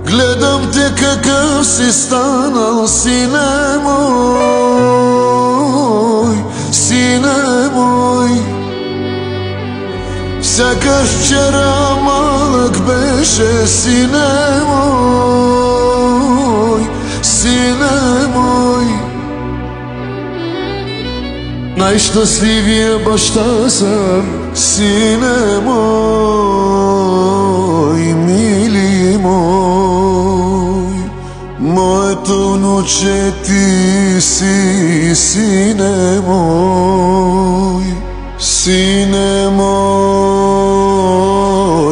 Гледам те какъв си станал, сине мой, сине мой. Сякаш вчера малък беше, сине мой, сине мой. Най-щастливия баща съм, сине мой, мили мой. Моето внуче ти си, сине мой, сине мой,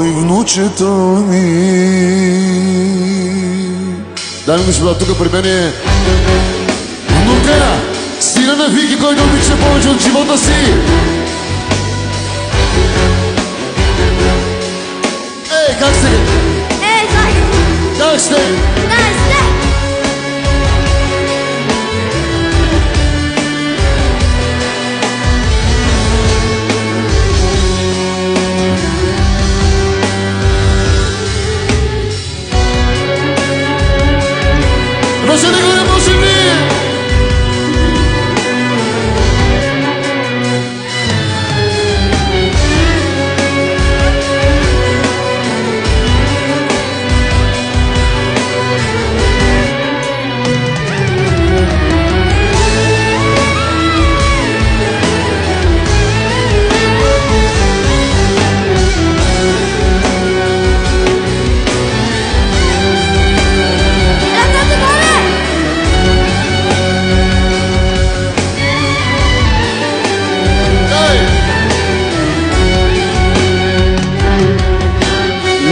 внучето ми. Дами и господа, тук при мен е внука, сина на Вики, който обича повече от живота си. Ей, как сте? Ей, как? Как сте? Да, сте! Може ли го, не може ли?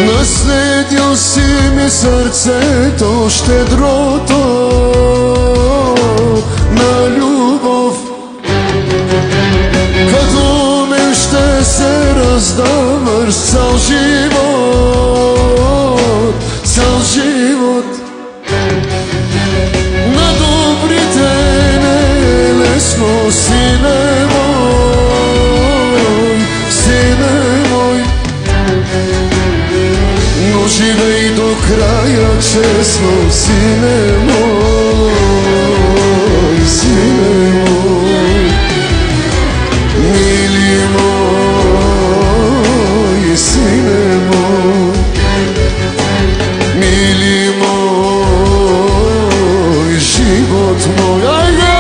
Наследил си ми сърцето, щедрото на любов. Като мен ще се раздаваш цял живот, цял живот. На добрите не е лесно, сине мой, сине мой. Но живей до края честно, сине мой, сине мой, мили мой, сине мой, мили мой, живот мой. Айде!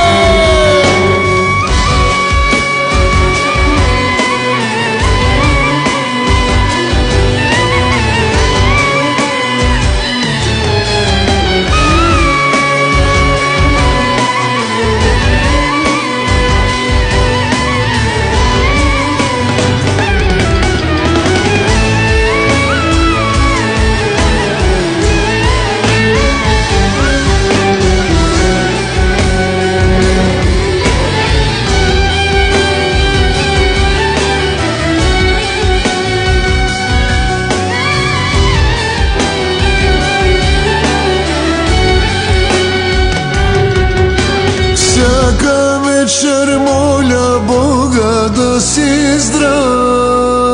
Всяка вечер моля Бога да си здрав,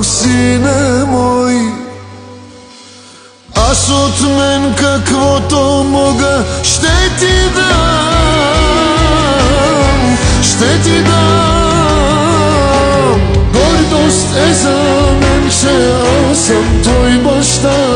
сине мой. Аз от мен каквото мога ще ти дам, ще ти дам. Гордост е за мен, че аз съм твой баща.